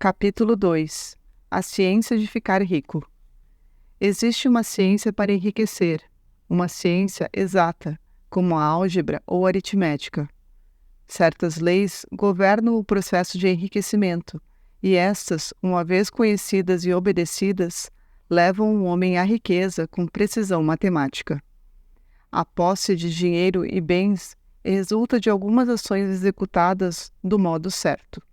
Capítulo 2. A ciência de ficar rico. Existe uma ciência para enriquecer, uma ciência exata, como a álgebra ou a aritmética. Certas leis governam o processo de enriquecimento, e estas, uma vez conhecidas e obedecidas, levam o homem à riqueza com precisão matemática. A posse de dinheiro e bens resulta de algumas ações executadas do modo certo.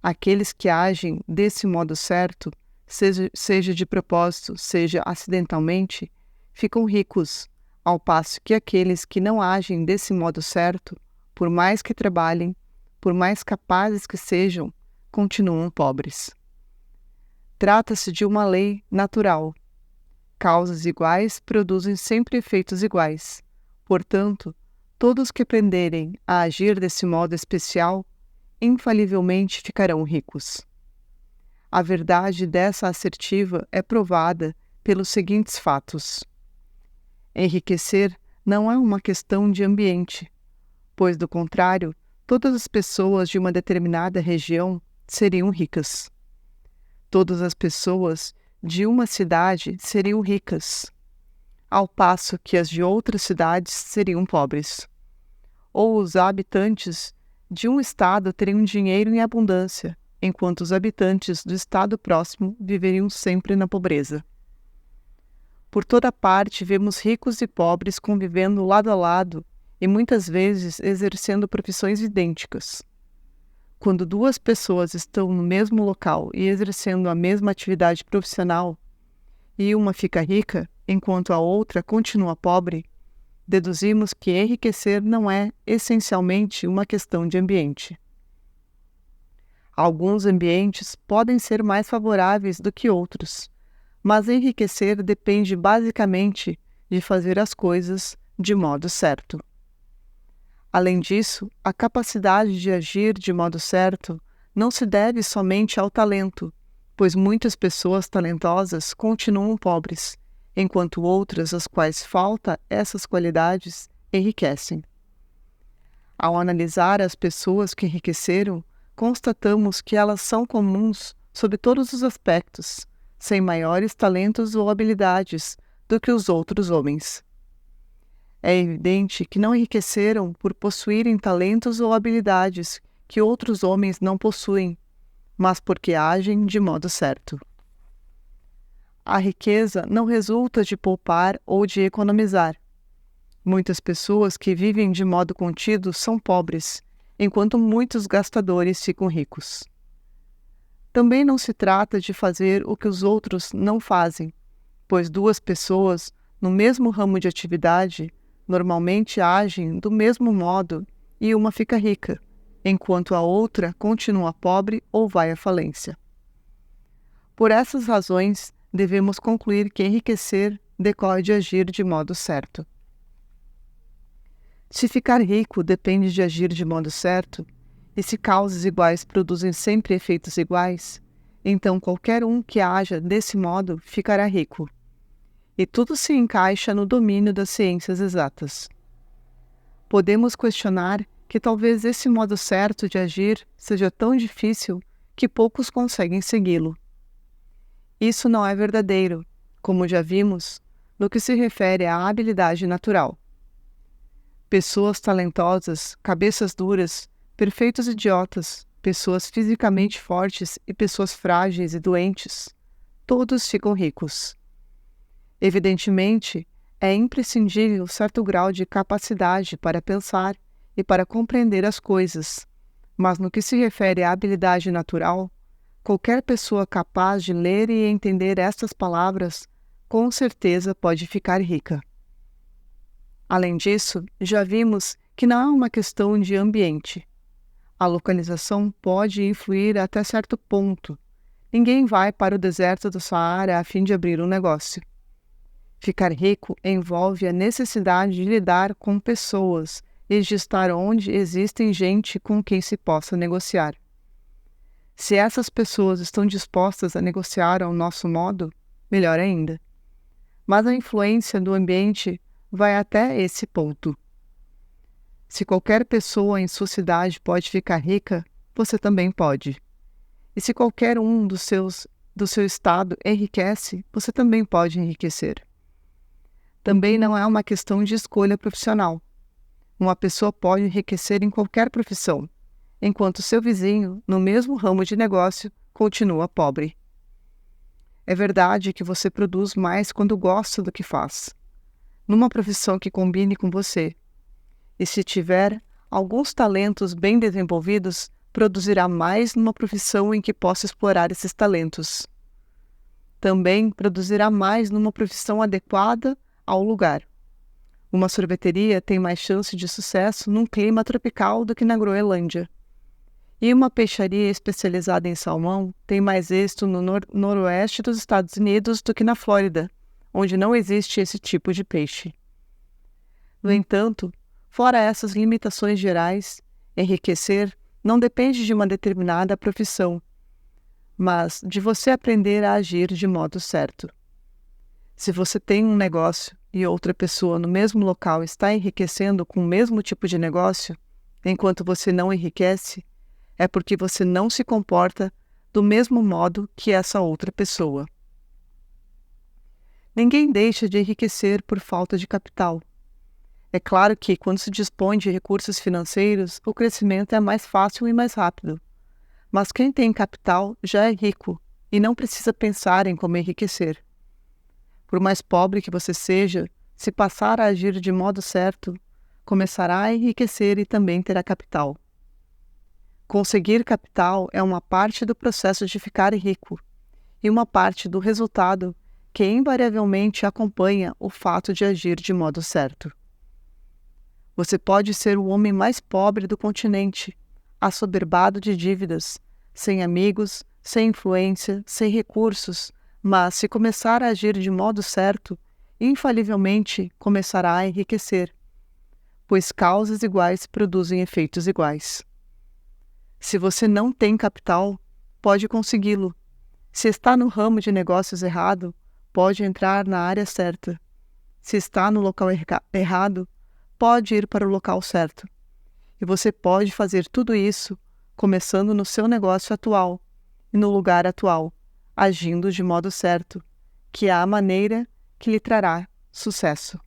Aqueles que agem desse modo certo, seja de propósito, seja acidentalmente, ficam ricos, ao passo que aqueles que não agem desse modo certo, por mais que trabalhem, por mais capazes que sejam, continuam pobres. Trata-se de uma lei natural. Causas iguais produzem sempre efeitos iguais. Portanto, todos que aprenderem a agir desse modo especial infalivelmente ficarão ricos. A verdade dessa assertiva é provada pelos seguintes fatos. Enriquecer não é uma questão de ambiente, pois, do contrário, todas as pessoas de uma determinada região seriam ricas. Todas as pessoas de uma cidade seriam ricas, ao passo que as de outras cidades seriam pobres. Ou os habitantes de um estado teriam dinheiro em abundância, enquanto os habitantes do estado próximo viveriam sempre na pobreza. Por toda parte vemos ricos e pobres convivendo lado a lado e muitas vezes exercendo profissões idênticas. Quando duas pessoas estão no mesmo local e exercendo a mesma atividade profissional, e uma fica rica enquanto a outra continua pobre, deduzimos que enriquecer não é essencialmente uma questão de ambiente. Alguns ambientes podem ser mais favoráveis do que outros, mas enriquecer depende basicamente de fazer as coisas de modo certo. Além disso, a capacidade de agir de modo certo não se deve somente ao talento, pois muitas pessoas talentosas continuam pobres, enquanto outras às quais falta essas qualidades enriquecem. Ao analisar as pessoas que enriqueceram, constatamos que elas são comuns sob todos os aspectos, sem maiores talentos ou habilidades do que os outros homens. É evidente que não enriqueceram por possuírem talentos ou habilidades que outros homens não possuem, mas porque agem de modo certo. A riqueza não resulta de poupar ou de economizar. Muitas pessoas que vivem de modo contido são pobres, enquanto muitos gastadores ficam ricos. Também não se trata de fazer o que os outros não fazem, pois duas pessoas no mesmo ramo de atividade normalmente agem do mesmo modo e uma fica rica, enquanto a outra continua pobre ou vai à falência. Por essas razões, devemos concluir que enriquecer decorre de agir de modo certo. Se ficar rico depende de agir de modo certo, e se causas iguais produzem sempre efeitos iguais, então qualquer um que haja desse modo ficará rico. E tudo se encaixa no domínio das ciências exatas. Podemos questionar que talvez esse modo certo de agir seja tão difícil que poucos conseguem segui-lo. Isso não é verdadeiro, como já vimos, no que se refere à habilidade natural. Pessoas talentosas, cabeças duras, perfeitos idiotas, pessoas fisicamente fortes e pessoas frágeis e doentes, todos ficam ricos. Evidentemente, é imprescindível certo grau de capacidade para pensar e para compreender as coisas, mas no que se refere à habilidade natural, qualquer pessoa capaz de ler e entender estas palavras, com certeza pode ficar rica. Além disso, já vimos que não é uma questão de ambiente. A localização pode influir até certo ponto. Ninguém vai para o deserto do Saara a fim de abrir um negócio. Ficar rico envolve a necessidade de lidar com pessoas e de estar onde existem gente com quem se possa negociar. Se essas pessoas estão dispostas a negociar ao nosso modo, melhor ainda. Mas a influência do ambiente vai até esse ponto. Se qualquer pessoa em sua cidade pode ficar rica, você também pode. E se qualquer um do seu estado enriquece, você também pode enriquecer. Também não é uma questão de escolha profissional. Uma pessoa pode enriquecer em qualquer profissão, enquanto seu vizinho, no mesmo ramo de negócio, continua pobre. É verdade que você produz mais quando gosta do que faz, numa profissão que combine com você. E se tiver alguns talentos bem desenvolvidos, produzirá mais numa profissão em que possa explorar esses talentos. Também produzirá mais numa profissão adequada ao lugar. Uma sorveteria tem mais chance de sucesso num clima tropical do que na Groenlândia. E uma peixaria especializada em salmão tem mais êxito no noroeste dos Estados Unidos do que na Flórida, onde não existe esse tipo de peixe. No entanto, fora essas limitações gerais, enriquecer não depende de uma determinada profissão, mas de você aprender a agir de modo certo. Se você tem um negócio e outra pessoa no mesmo local está enriquecendo com o mesmo tipo de negócio, enquanto você não enriquece, é porque você não se comporta do mesmo modo que essa outra pessoa. Ninguém deixa de enriquecer por falta de capital. É claro que, quando se dispõe de recursos financeiros, o crescimento é mais fácil e mais rápido. Mas quem tem capital já é rico e não precisa pensar em como enriquecer. Por mais pobre que você seja, se passar a agir de modo certo, começará a enriquecer e também terá capital. Conseguir capital é uma parte do processo de ficar rico e uma parte do resultado que invariavelmente acompanha o fato de agir de modo certo. Você pode ser o homem mais pobre do continente, assoberbado de dívidas, sem amigos, sem influência, sem recursos, mas se começar a agir de modo certo, infalivelmente começará a enriquecer, pois causas iguais produzem efeitos iguais. Se você não tem capital, pode consegui-lo. Se está no ramo de negócios errado, pode entrar na área certa. Se está no local errado, pode ir para o local certo. E você pode fazer tudo isso começando no seu negócio atual e no lugar atual, agindo de modo certo, que é a maneira que lhe trará sucesso.